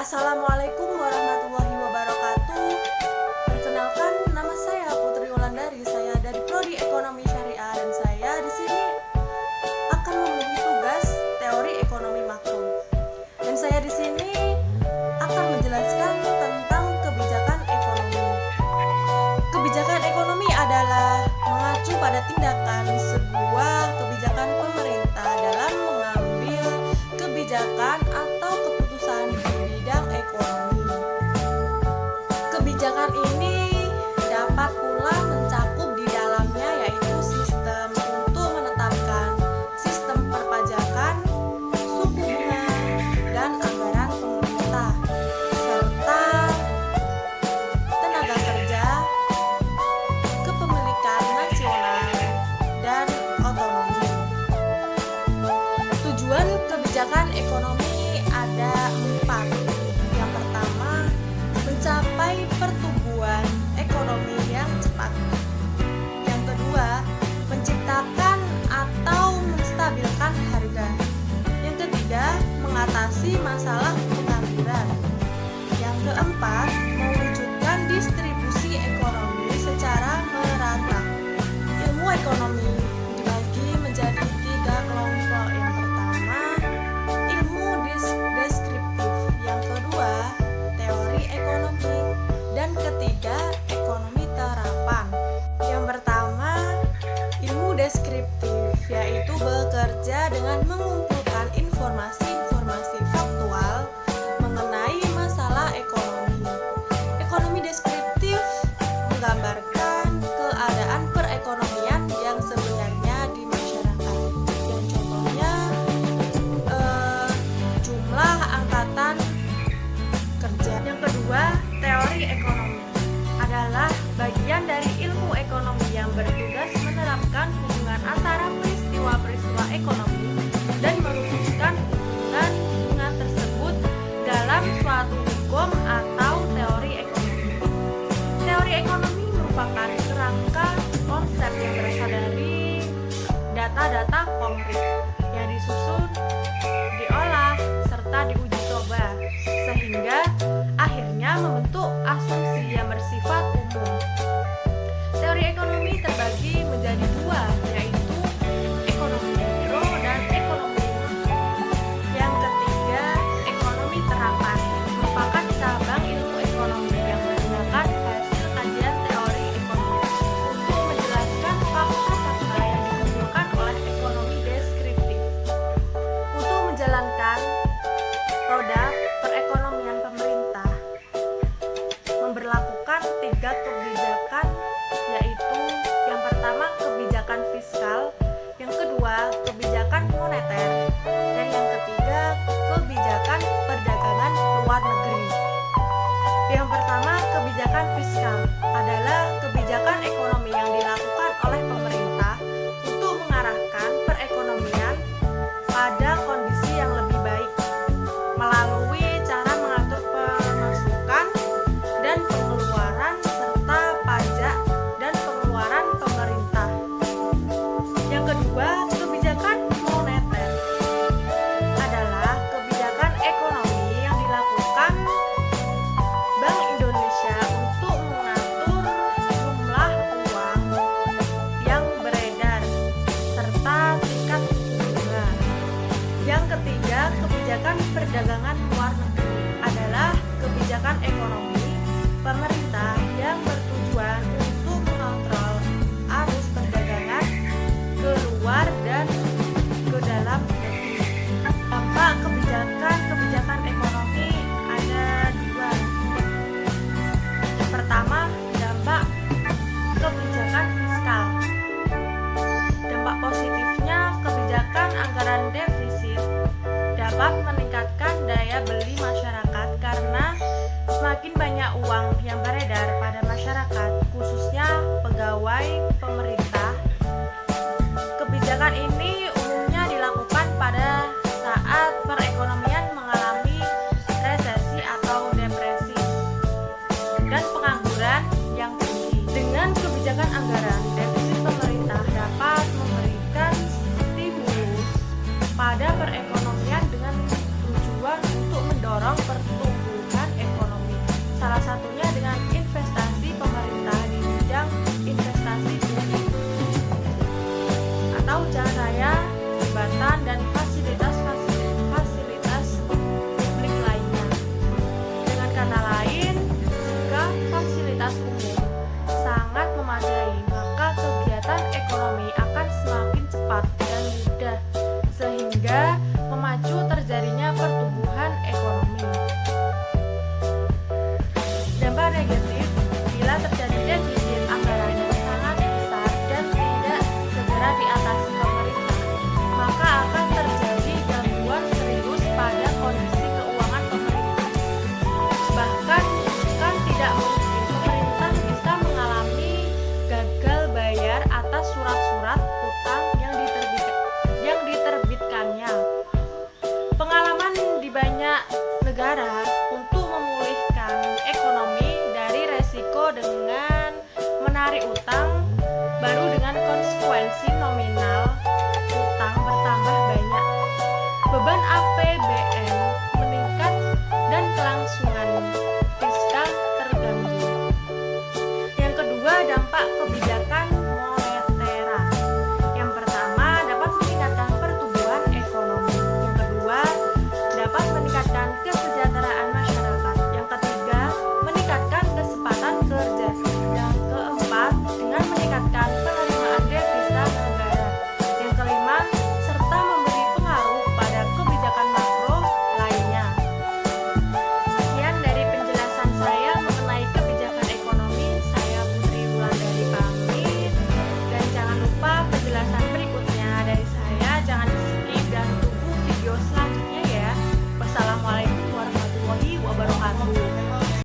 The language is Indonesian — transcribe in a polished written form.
Assalamualaikum warahmatullahi wabarakatuh. Perkenalkan, nama saya Putri Wulandari. Saya dari Prodi Ekonomi Syariah dan saya di sini akan memenuhi tugas teori ekonomi makro. Dan saya di sini akan menjelaskan tentang kebijakan ekonomi. Kebijakan ekonomi adalah mengacu pada tindakan sebuah kebijakan pemerintah dalam mengambil kebijakan atau keputusan di bidang ekonomi. Kebijakan ini dapat pula mencakup di dalamnya yaitu sistem untuk menetapkan sistem perpajakan, suku bunga, dan anggaran pemerintah, serta tenaga kerja, kepemilikan nasional, dan otonomi. Tujuan kebijakan ekonomi ada 4. Yang pertama, mencapai pertumbuhan ekonomi yang cepat. Yang kedua, menciptakan atau menstabilkan harga. Yang ketiga, mengatasi masalah pengangguran. Yang keempat, mewujudkan distribusi ekonomi secara merata. Ilmu ekonomi dibagi menjadi 3 kelompok. Yang pertama, ilmu deskriptif. Yang kedua, teori ekonomi. Dan ketiga, ekonomi terapan. Yang pertama, ilmu deskriptif, yaitu bekerja dengan mengumpulkan informasi-informasi faktual mengenai masalah ekonomi. Ekonomi deskriptif menggambarkan keadaan perekonomian yang sebenarnya di masyarakat. Yang contohnya jumlah angkatan kerja. Yang kedua, teori ekonomi adalah bagian dari ilmu ekonomi yang bertugas menerapkan hubungan antara peristiwa-peristiwa ekonomi dan merumuskan hubungan tersebut dalam suatu hukum atau teori ekonomi. Teori ekonomi merupakan kerangka konsep yang berasal dari data-data konkret yang disusun, diolah, serta diuji coba, sehingga akhirnya membentuk asumsi yang bersifat umum. Teori ekonomi terbagi menjadi 2, yaitu ekonomi mikro dan ekonomi makro. Yang ketiga, ekonomi terapan merupakan cabang ilmu ekonomi yang menggunakan hasil kajian teori ekonomi untuk menjelaskan fakta-fakta yang dikumpulkan oleh ekonomi deskriptif. Untuk menjalankan roda perekonomian pemerintah memberlakukan 3 kebijakan, yaitu yang pertama kebijakan fiskal, yang kedua kebijakan moneter, dan yang ketiga kebijakan perdagangan luar negeri. Yang pertama, kebijakan fiskal adalah kebijakan ekonomi yang dilakukan oleh pemerintah untuk mengarahkan perekonomian pada kondisi yang lebih baik melalui cara mengatur pemasukan dan pengeluaran serta pajak dan pengeluaran pemerintah. Yang kedua, kebijakan moneter adalah kebijakan ekonomi yang dilakukan Bank Indonesia untuk mengatur jumlah uang yang beredar serta tingkat suku bunga. Yang ketiga, kebijakan perdagangan luar negeri adalah kebijakan ekonomi pemerintah yang bertujuan untuk mengontrol arus perdagangan ke luar dan ke dalam negeri. Dampak kebijakan ekonomi ada 2. Yang pertama, dampak kebijakan fiskal. Dampak positifnya, kebijakan anggaran defisit dapat meningkatkan daya beli masyarakat karena semakin banyak uang yang beredar pada masyarakat, khususnya pegawai pemerintah. Kebijakan ini umumnya dilakukan pada saat perekonomian mengalami resesi atau depresi dan pengangguran yang tinggi. Dengan kebijakan anggaran defisit, pemerintah dapat memberikan stimulus pada perekonomian dengan tujuan untuk mendorong pertumbuhan berdampak negatif bila terjadi defisit anggaran yang sangat besar dan tidak segera diatasi pemerintah, maka akan terjadi gangguan serius pada kondisi keuangan pemerintah. Bahkan bukan tidak mungkin pemerintah bisa mengalami gagal bayar atas surat-surat utang yang diterbitkannya. Pengalaman di banyak negara untuk memulihkan ekonomi dari resiko dengan menarik utang baru dengan konsekuensi nominal utang bertambah banyak, beban APBN meningkat dan kelangsungan fiskal terganggu. Yang kedua, dampak kebijakan monetera. Yang pertama, dapat meningkatkan pertumbuhan ekonomi. Yang kedua, dapat meningkatkan kesejahteraan masyarakat. Yang ketiga, meningkatkan kesempatan kerja. Yang keempat, dengan meningkatkan penerimaan devisa negara. Yang kelima, serta memberi pengaruh pada kebijakan makro lainnya. Sekian dari penjelasan saya mengenai kebijakan ekonomi. Saya Putri Wulandari pamit, dan jangan lupa penjelasan berikutnya dari saya jangan di-skip dan tunggu video selanjutnya ya. Wassalamualaikum warahmatullahi wabarakatuh.